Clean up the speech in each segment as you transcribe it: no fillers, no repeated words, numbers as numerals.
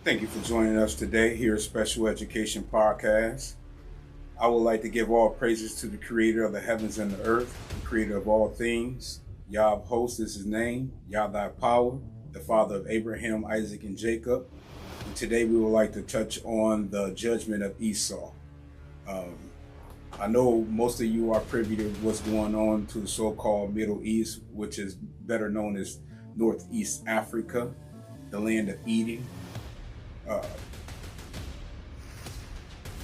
Thank you for joining us today here at Special Education Podcast. I would like to give all praises to the creator of the heavens and the earth, the creator of all things. Yah of hosts is his name, Yah thy power, the father of Abraham, Isaac, and Jacob. And today we would like to touch on the judgment of Esau. I know most of you are privy to what's going on to the so-called Middle East, which is better known as Northeast Africa, the land of Eden.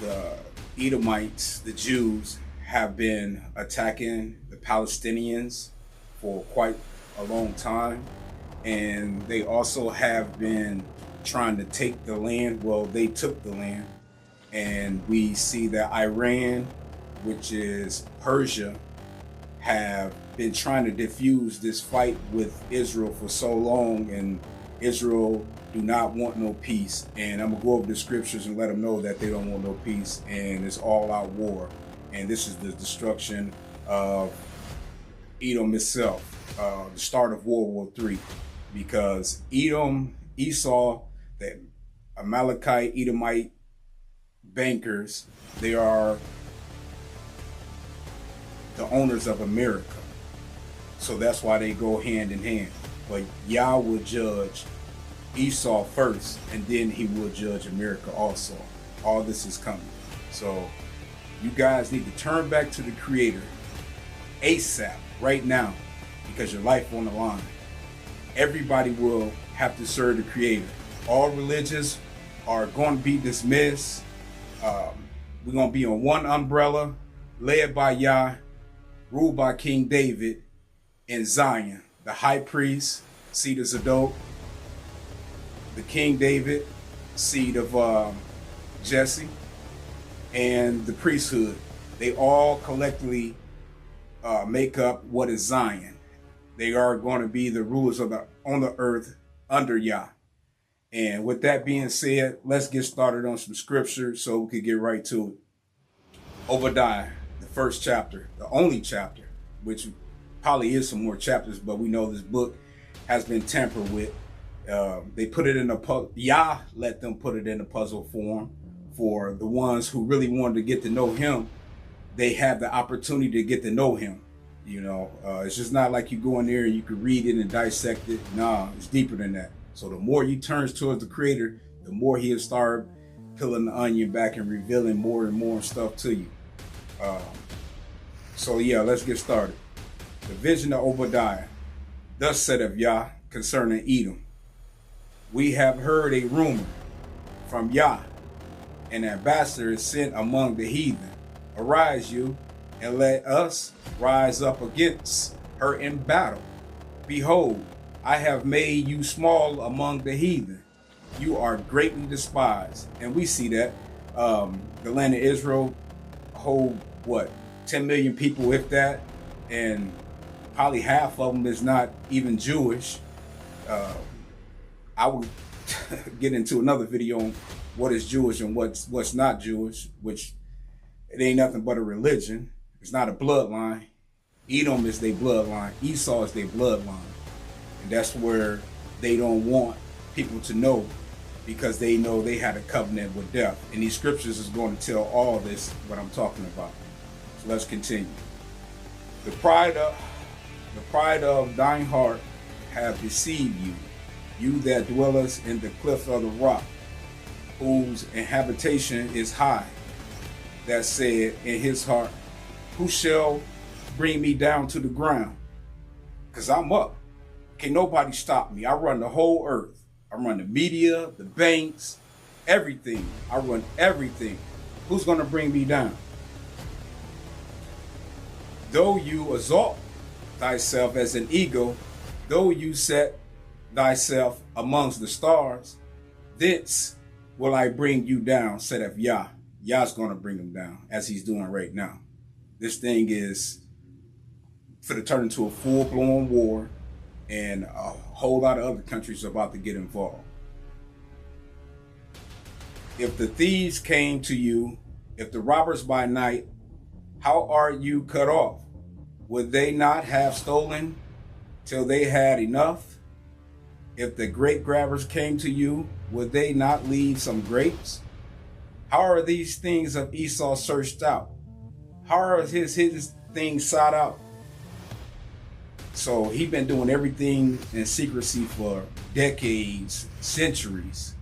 The Edomites, the Jews, have been attacking the Palestinians for quite a long time, and they also have been trying to take the land. Well, they took the land, and we see that Iran, which is Persia, have been trying to defuse this fight with Israel for so long, and Israel do not want no peace. And I'm gonna go over the scriptures and let them know that they don't want no peace, and it's all out war. And this is the destruction of Edom itself, the start of World War III, because Esau, the Amalekite, Edomite bankers, they are the owners of America. So that's why they go hand in hand. But Yah will judge Esau first, and then he will judge America also. All this is coming. So you guys need to turn back to the Creator ASAP, right now, because your life on the line. Everybody will have to serve the Creator. All religions are going to be dismissed. We're going to be on one umbrella, led by Yah, ruled by King David in Zion, the high priest, seed of Zadok, the King David, seed of Jesse, and the priesthood. They all collectively make up what is Zion. They are going to be the rulers on the earth under Yah. And with that being said, let's get started on some scripture so we could get right to it. Obadiah, the first chapter, the only chapter, which probably is some more chapters, but we know this book has been tampered with. They put it in a puzzle. Yah let them put it in a puzzle form for the ones who really wanted to get to know him. They have the opportunity to get to know him. You know, it's just not like you go in there and you can read it and dissect it. Nah, it's deeper than that. So the more you turn towards the Creator, the more he'll start peeling the onion back and revealing more and more stuff to you. So yeah, let's get started. The vision of Obadiah. Thus saith Yah concerning Edom. We have heard a rumor from Yah. An ambassador is sent among the heathen. Arise you, and let us rise up against her in battle. Behold, I have made you small among the heathen. You are greatly despised. And we see that the land of Israel hold, 10 million people, if that, and probably half of them is not even Jewish. I will get into another video on what is Jewish and what's not Jewish, which it ain't nothing but a religion. It's not a bloodline. Edom is their bloodline. Esau is their bloodline. And that's where they don't want people to know, because they know they had a covenant with death. And these scriptures is going to tell all this, what I'm talking about. So let's continue. The pride of thine heart have deceived you, you that dwellest in the cliff of the rock, whose habitation is high, that said in his heart, who shall bring me down to the ground? Because I'm up. Can't nobody stop me. I run the whole earth. I run the media, the banks, everything. I run everything. Who's going to bring me down? Though you exalt thyself as an eagle, though you set thyself amongst the stars, thence will I bring you down, saith Yah. Yah's going to bring him down, as he's doing right now. This thing is for to turn into a full-blown war, and a whole lot of other countries are about to get involved. If the thieves came to you, if the robbers by night, how are you cut off? Would they not have stolen till they had enough? If the grape grabbers came to you, would they not leave some grapes? How are these things of Esau searched out? How are his things sought out? So he been doing everything in secrecy for decades, centuries.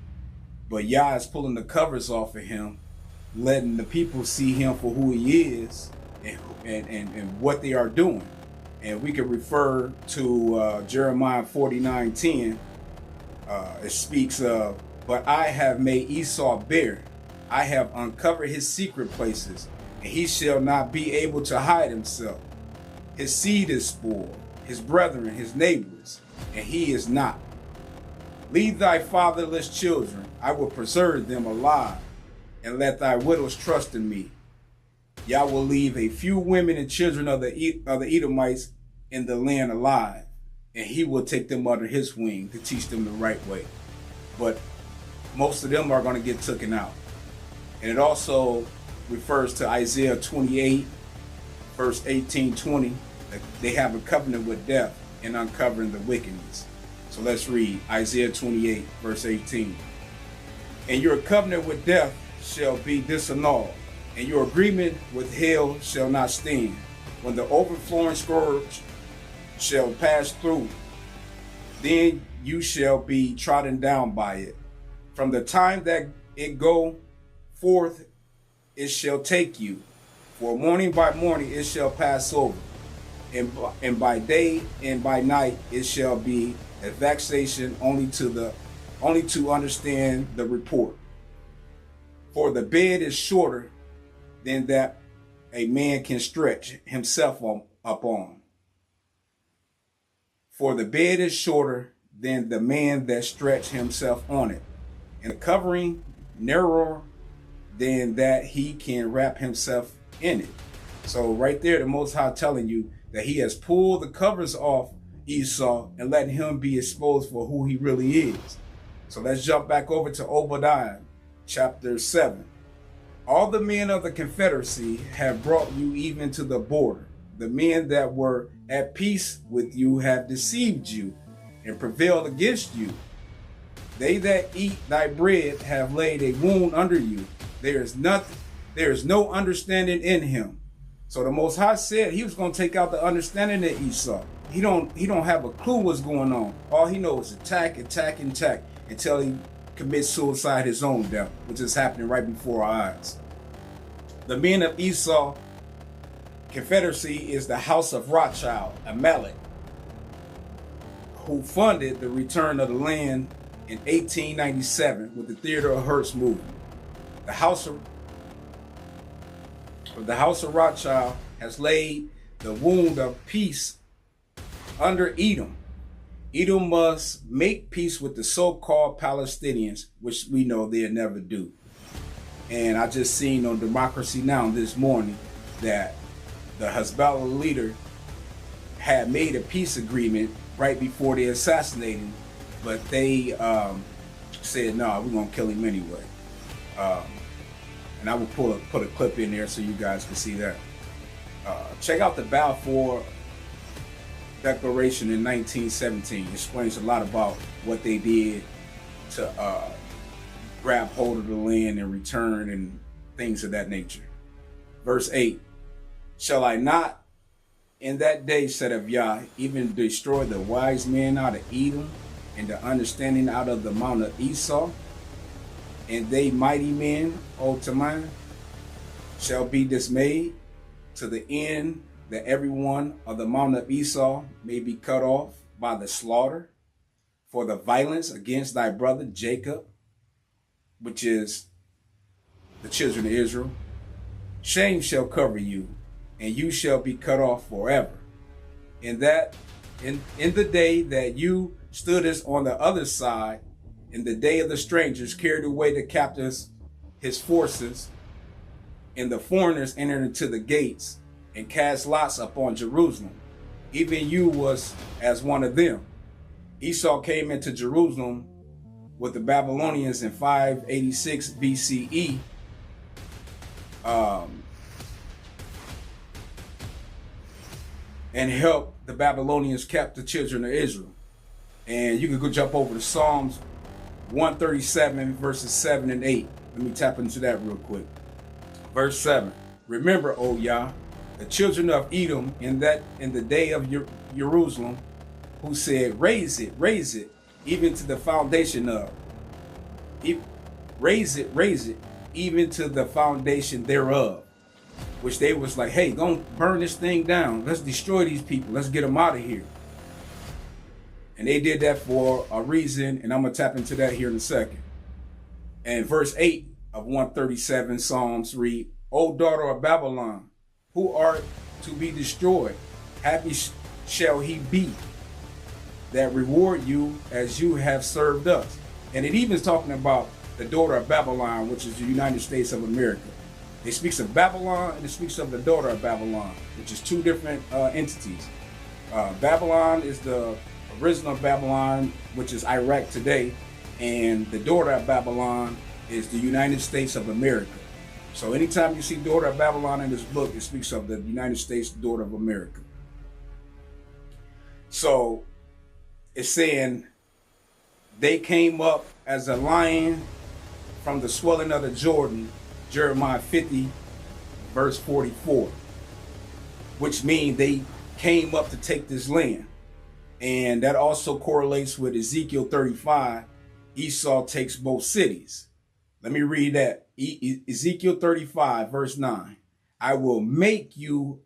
But Yah is pulling the covers off of him, letting the people see him for who he is and what they are doing. And we can refer to Jeremiah 49:10. It speaks of, but I have made Esau bare. I have uncovered his secret places, and he shall not be able to hide himself. His seed is spoiled, his brethren, his neighbors, and he is not. Leave thy fatherless children, I will preserve them alive, and let thy widows trust in me. Yah will leave a few women and children of the Edomites in the land alive, and he will take them under his wing to teach them the right way. But most of them are going to get taken out. And it also refers to Isaiah 28, verse 18-20, that they have a covenant with death in uncovering the wickedness. So let's read Isaiah 28, verse 18. And your covenant with death shall be disannulled, and your agreement with hell shall not stand. When the overflowing scourge shall pass through, then you shall be trodden down by it. From the time that it go forth, it shall take you. For morning by morning it shall pass over, and by day and by night it shall be a vexation only to understand the report. For the bed is shorter than that a man can stretch himself upon. For the bed is shorter than the man that stretch himself on it, and the covering narrower than that he can wrap himself in it. So right there, the Most High telling you that he has pulled the covers off Esau and letting him be exposed for who he really is. So let's jump back over to Obadiah chapter 7. All the men of the Confederacy have brought you even to the border. The men that were at peace with you have deceived you and prevailed against you. They that eat thy bread have laid a wound under you. There is no understanding in him. So the Most High said he was going to take out the understanding of Esau. He don't have a clue what's going on. All he knows is attack until he commits suicide his own death, which is happening right before our eyes. The men of Esau Confederacy is the house of Rothschild, Amalek, who funded the return of the land in 1897 with the Theodore Hertz movement. The house of Rothschild has laid the wound of peace under Edom. Edom must make peace with the so-called Palestinians, which we know they'll never do. And I just seen on Democracy Now! This morning that the Hezbollah leader had made a peace agreement right before they assassinated him, but they said, no, we're going to kill him anyway. And I will put a clip in there so you guys can see that. Check out the Balfour Declaration in 1917. It explains a lot about what they did to grab hold of the land and return and things of that nature. Verse 8, shall I not in that day, said of Yah, even destroy the wise men out of Edom and the understanding out of the mount of Esau? And they mighty men, O Taman, shall be dismayed to the end that everyone of the mount of Esau may be cut off by the slaughter for the violence against thy brother Jacob, which is the children of Israel. Shame shall cover you, and you shall be cut off forever. In the day that you stood as on the other side, in the day of the strangers carried away the captives, his forces, and the foreigners entered into the gates and cast lots upon Jerusalem. Even you was as one of them. Esau came into Jerusalem with the Babylonians in 586 BCE. And helped the Babylonians capture the children of Israel. And you can go jump over to Psalms 137 verses 7 and 8. Let me tap into that real quick. Verse 7. Remember, O Yah, the children of Edom in the day of Jerusalem, who said, raise it, even to the foundation of. Raise it, even to the foundation thereof. Which they was like, hey, go burn this thing down. Let's destroy these people. Let's get them out of here. And they did that for a reason, and I'm going to tap into that here in a second. And verse 8 of 137 Psalms read, O daughter of Babylon, who art to be destroyed, happy shall he be that reward you as you have served us. And it even is talking about the daughter of Babylon, which is the United States of America. It speaks of Babylon and it speaks of the daughter of Babylon, which is two different entities. Babylon is the original Babylon, which is Iraq today, and the daughter of Babylon is the United States of America. So anytime you see daughter of Babylon in this book, it speaks of the United States, daughter of America. So it's saying they came up as a lion from the swelling of the Jordan, Jeremiah 50, verse 44, which means they came up to take this land. And that also correlates with Ezekiel 35, Esau takes both cities. Let me read that. Ezekiel 35, verse 9. I will make you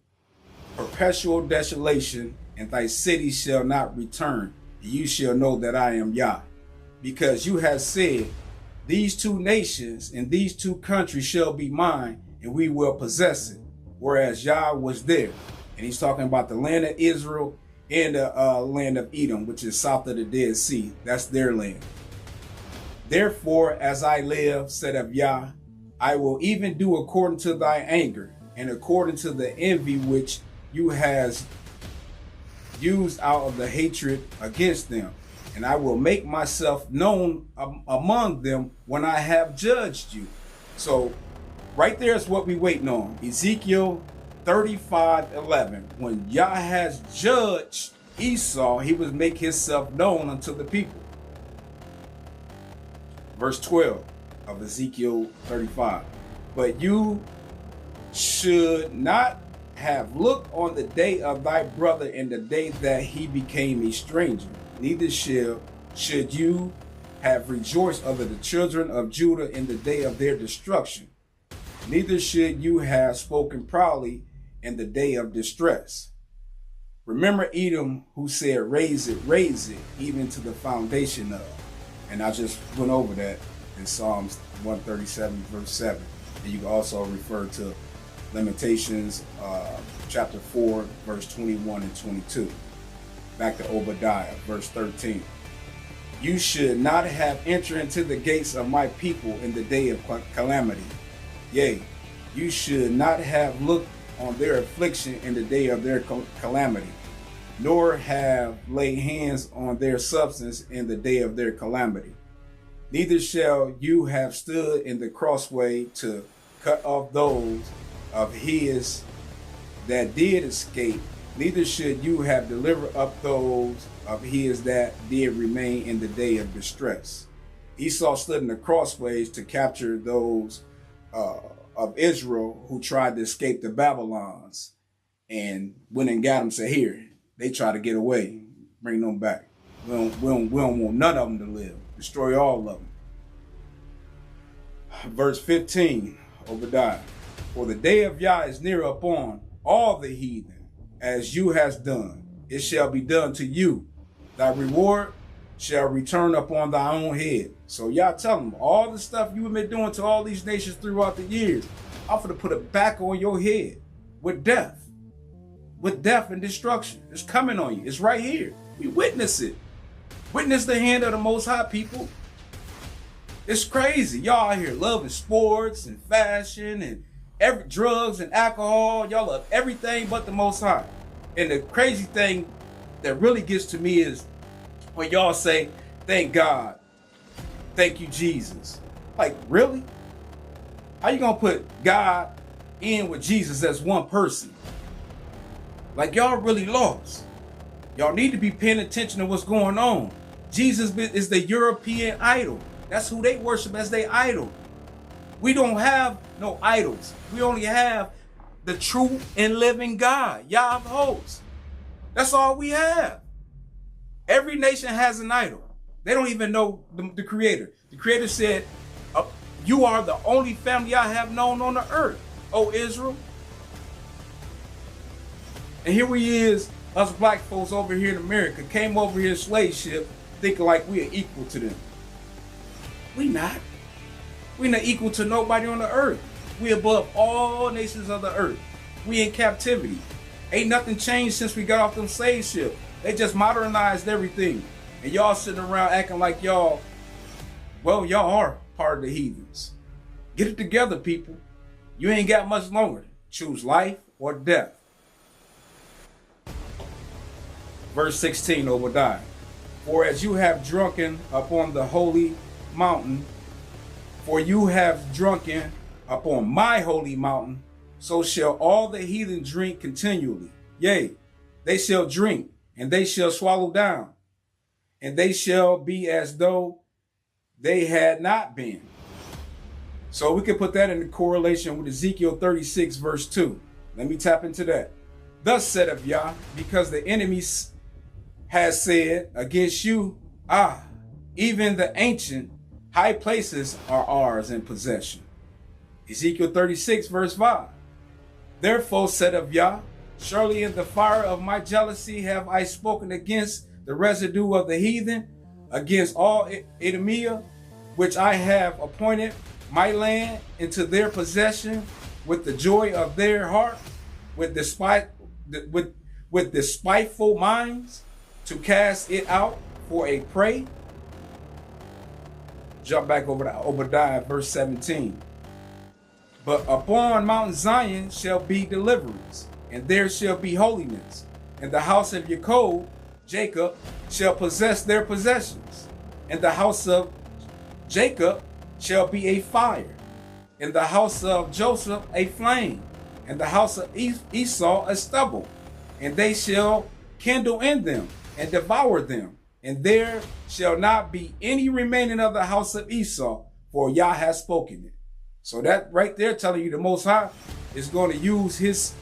perpetual desolation, and thy city shall not return. And you shall know that I am Yah. Because you have said, these two nations and these two countries shall be mine, and we will possess it. Whereas Yah was there. And he's talking about the land of Israel and the land of Edom, which is south of the Dead Sea. That's their land. Therefore, as I live, said of Yah, I will even do according to thy anger, and according to the envy which you has used out of the hatred against them. And I will make myself known among them when I have judged you. So right there is what we waiting on. Ezekiel 35:11. When Yah has judged Esau, he will make himself known unto the people. Verse 12 of Ezekiel 35. But you should not have looked on the day of thy brother in the day that he became a stranger. Neither should you have rejoiced over the children of Judah in the day of their destruction. Neither should you have spoken proudly in the day of distress. Remember Edom, who said, raise it, even to the foundation of. And I just went over that in Psalms 137, verse 7. And you can also refer to Lamentations chapter 4, verse 21 and 22. Back to Obadiah, verse 13. You should not have entered into the gates of my people in the day of calamity. Yea, you should not have looked on their affliction in the day of their calamity, nor have laid hands on their substance in the day of their calamity. Neither shall you have stood in the crossway to cut off those of his that did escape. Neither should you have delivered up those of his that did remain in the day of distress. Esau stood in the crossways to capture those of Israel who tried to escape the Babylons, and went and got them. Said, here, they try to get away, bring them back. We don't want none of them to live. Destroy all of them. Verse 15, Obadiah. For the day of Yah is near upon all the heathen, as you has done. It shall be done to you. Thy reward shall return upon thy own head. So Yah tell them, all the stuff you have been doing to all these nations throughout the years, I'm going to put it back on your head with death. With death and destruction. It's coming on you. It's right here. We witness it. Witness the hand of the Most High, people. It's crazy. Y'all out here loving sports and fashion and drugs and alcohol. Y'all love everything but the Most High. And the crazy thing that really gets to me is when y'all say, thank God, thank you, Jesus. Like, really? How you gonna put God in with Jesus as one person? Like, y'all really lost. Y'all need to be paying attention to what's going on. Jesus is the European idol. That's who they worship as their idol. We don't have no idols. We only have the true and living God, Yah of hosts. That's all we have. Every nation has an idol. They don't even know the Creator. The Creator said, you are the only family I have known on the earth, O Israel. And here we is, us black folks over here in America, came over here in slave ship, thinking like we are equal to them. We not. We not equal to nobody on the earth. We above all nations of the earth. We in captivity. Ain't nothing changed since we got off them slave ships. They just modernized everything. And y'all sitting around acting like y'all, well, y'all are part of the heathens. Get it together, people. You ain't got much longer. Choose life or death. Verse 16, Obadiah. For as you have drunken upon the holy mountain, for you have drunken upon my holy mountain, so shall all the heathen drink continually. Yea, they shall drink, and they shall swallow down, and they shall be as though they had not been. So we can put that in correlation with Ezekiel 36, verse 2. Let me tap into that. Thus saith Yah, because the enemy has said against you, even the ancient high places are ours in possession. Ezekiel 36, verse 5. Therefore saith Yah, surely in the fire of my jealousy have I spoken against the residue of the heathen, against all Edomia, which I have appointed my land into their possession with the joy of their heart, with despiteful minds, to cast it out for a prey. Jump back over to Obadiah, verse 17. But upon Mount Zion shall be deliverance, and there shall be holiness, and the house of Jacob shall possess their possessions, and the house of Jacob shall be a fire, and the house of Joseph a flame, and the house of Esau a stubble, and they shall kindle in them and devour them, and there shall not be any remaining of the house of Esau, for Yah has spoken it. So that right there telling you the Most High is going to use his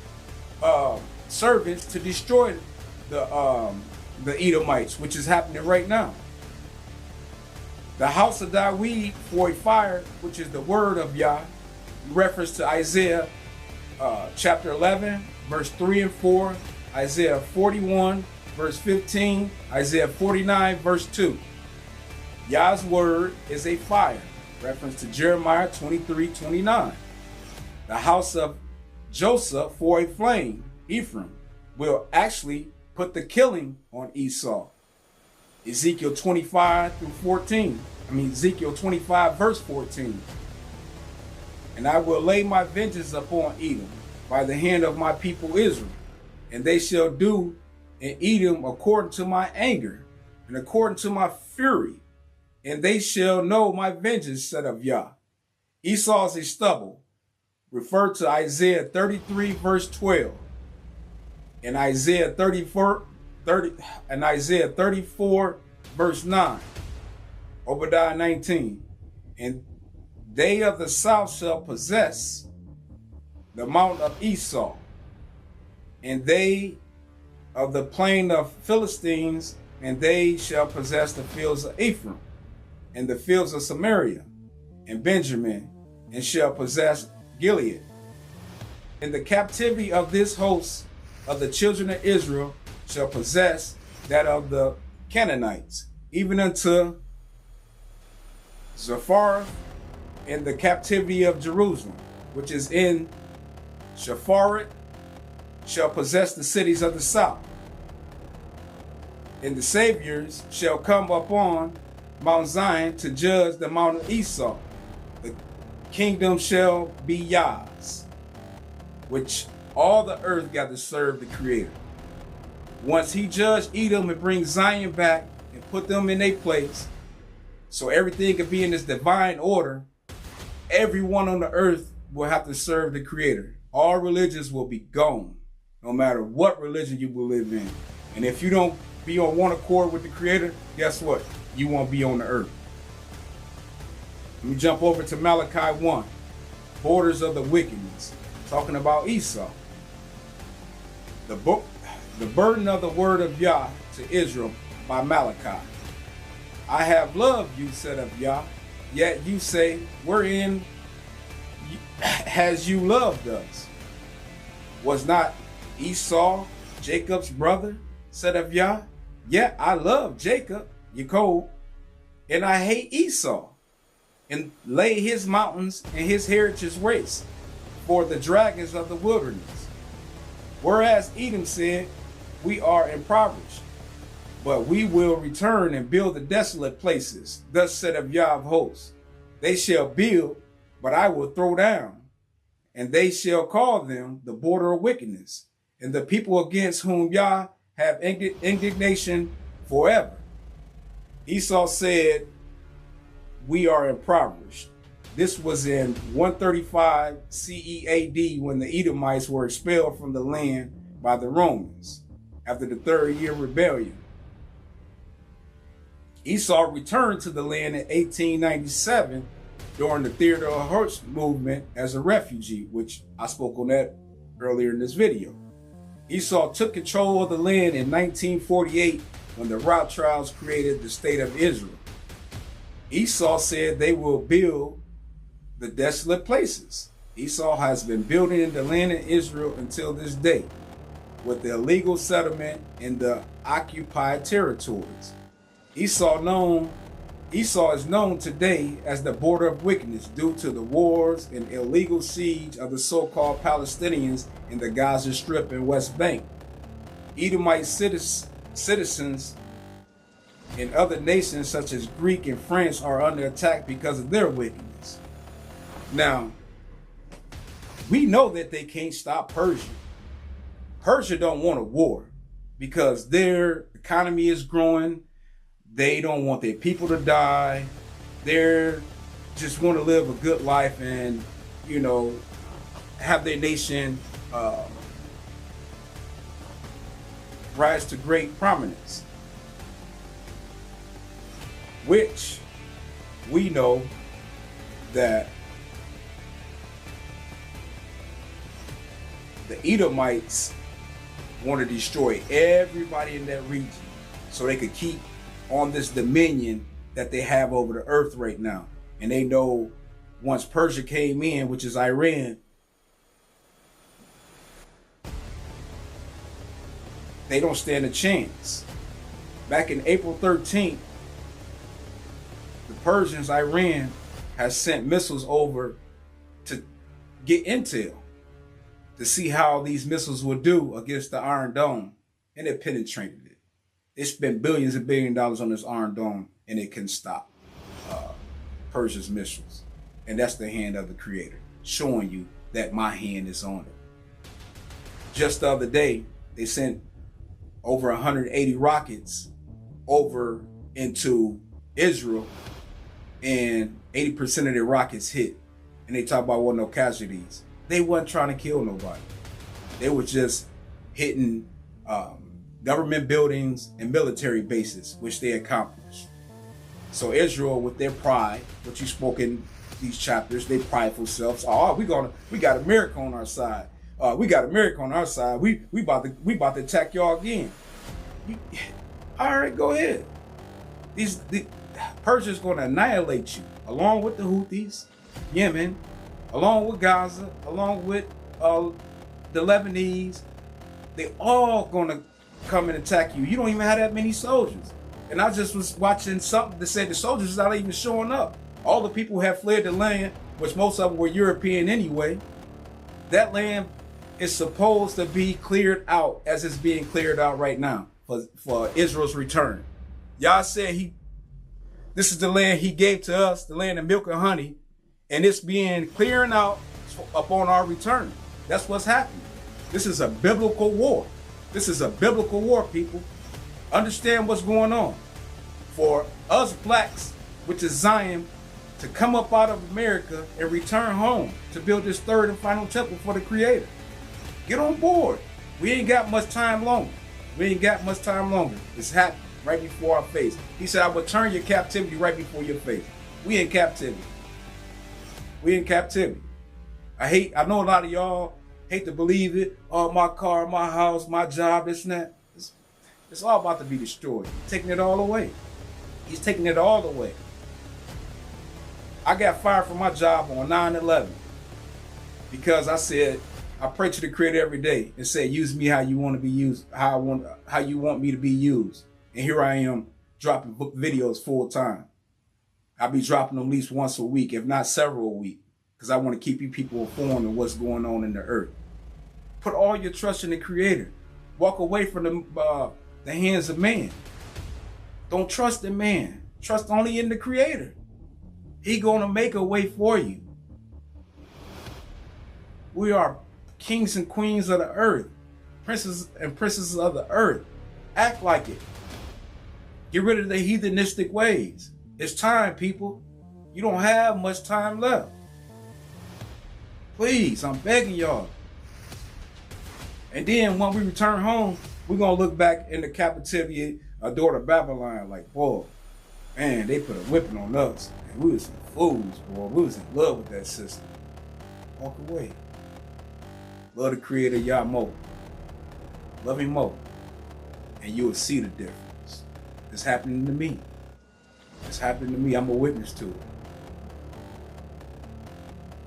servants to destroy the Edomites, which is happening right now. The house of David for a fire, which is the word of Yah, reference to Isaiah chapter 11, verse 3 and 4, Isaiah 41, verse 15, Isaiah 49, verse 2. Yah's word is a fire, reference to Jeremiah 23, 29. The house of Joseph for a flame, Ephraim, will actually put the killing on Esau. Ezekiel 25 through 14. Ezekiel 25, verse 14. And I will lay my vengeance upon Edom by the hand of my people Israel, and they shall do in Edom according to my anger and according to my fury, and they shall know my vengeance, said Yah. Esau is a stubble, referred to Isaiah 33, verse 12, and Isaiah 34, verse 9, Obadiah 19. And they of the south shall possess the mount of Esau, and they of the plain of Philistines, and they shall possess the fields of Ephraim, and the fields of Samaria, and Benjamin, and shall possess Gilead. In the captivity of this host of the children of Israel shall possess that of the Canaanites, even unto Zapharah, in the captivity of Jerusalem, which is in Shapharit, shall possess the cities of the south. And the saviors shall come upon Mount Zion to judge the mount of Esau. The kingdom shall be Yah's, which all the earth got to serve the Creator. Once he judged Edom and bring Zion back and put them in their place, so everything could be in this divine order, everyone on the earth will have to serve the Creator. All religions will be gone, no matter what religion you believe in. And if you don't be on one accord with the Creator, guess what? you won't be on the earth. Let me jump over to Malachi 1, borders of the wickedness, talking about Esau. The burden of the word of Yah to Israel by Malachi. I have loved you, said of Yah, yet you say, wherein has you loved us? Was not Esau Jacob's brother, said of Yah? Yet I love Jacob, Jacob, and I hate Esau, and lay his mountains and his heritage waste for the dragons of the wilderness. Whereas Edom said, we are impoverished, but we will return and build the desolate places. Thus said of Yah of hosts, they shall build, but I will throw down, and they shall call them the border of wickedness, and the people against whom Yah have indignation forever. Esau said, we are impoverished. This was in 135 CE AD when the Edomites were expelled from the land by the Romans after the 3rd year rebellion. Esau returned to the land in 1897 during the Theodore Herzl movement as a refugee, which I spoke on that earlier in this video. Esau took control of the land in 1948 when the Rothschilds created the state of Israel. Esau said they will build the desolate places. Esau has been building in the land of Israel until this day, with the illegal settlement in the occupied territories. Esau is known today as the border of wickedness due to the wars and illegal siege of the so-called Palestinians in the Gaza Strip and West Bank. Edomite citizens in other nations such as Greek and France are under attack because of their wickedness. Now, we know that they can't stop Persia. Persia don't want a war because their economy is growing. They don't want their people to die. They just want to live a good life and, you know, have their nation rise to great prominence. Which we know that the Edomites want to destroy everybody in that region so they could keep on this dominion that they have over the earth right now. And they know once Persia came in, which is Iran, they don't stand a chance. Back in April 13th, the Persians, Iran, has sent missiles over to get intel to see how these missiles will do against the Iron Dome, and it penetrated it. They spent billions and billions of dollars on this Iron Dome, and it couldn't stop Persia's missiles. And that's the hand of the Creator, showing you that my hand is on it. Just the other day, they sent over 180 rockets over into Israel, and 80% of their rockets hit. And they talk about wasn't no casualties. They wasn't trying to kill nobody. They were just hitting government buildings and military bases, which they accomplished. So Israel, with their pride, which you spoke in these chapters, they prideful selves. Oh, we got America on our side. We got America on our side. We about to attack y'all again. All right, go ahead. The Persia's going to annihilate you, along with the Houthis, Yemen, along with Gaza, along with the Lebanese. They all going to come and attack you. You don't even have that many soldiers. And I just was watching something that said the soldiers are not even showing up. All the people have fled the land, which most of them were European anyway. That land is supposed to be cleared out as it's being cleared out right now for Israel's return. Yah said this is the land he gave to us, the land of milk and honey, and it's being clearing out upon our return. That's what's happening. This is a biblical war. This is a biblical war, people. Understand what's going on. For us blacks, which is Zion, to come up out of America and return home to build this third and final temple for the Creator. Get on board. We ain't got much time longer. It's happening. right before our face. He said, I will turn your captivity right before your face. We in captivity. We in captivity. I know a lot of y'all hate to believe it. Oh, my car, my house, my job, this and that. It's all about to be destroyed. He's taking it all away. He's taking it all away. I got fired from my job on 9/11 because I said, I pray to the Creator every day and say, use me how you want to be used, how you want me to be used. And here I am dropping book videos full time. I'll be dropping them at least once a week, if not several a week, because I want to keep you people informed of what's going on in the earth. Put all your trust in the Creator. Walk away from the hands of man. Don't trust in man. Trust only in the Creator. He gonna make a way for you. We are kings and queens of the earth, princes and princesses of the earth. Act like it. Get rid of the heathenistic ways. It's time, people. You don't have much time left. Please, I'm begging y'all. And then when we return home, we're going to look back in the captivity of daughter Babylon like, boy, man, they put a whipping on us. And we was some fools, boy. We was in love with that system. Walk away. Love the Creator, Yah more. Love Him more. And you will see the difference. It's happening to me. It's happening to me. I'm a witness to it.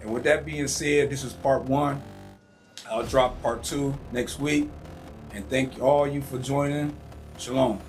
And with that being said, this is part 1. I'll drop part 2 next week. And thank all you for joining. Shalom.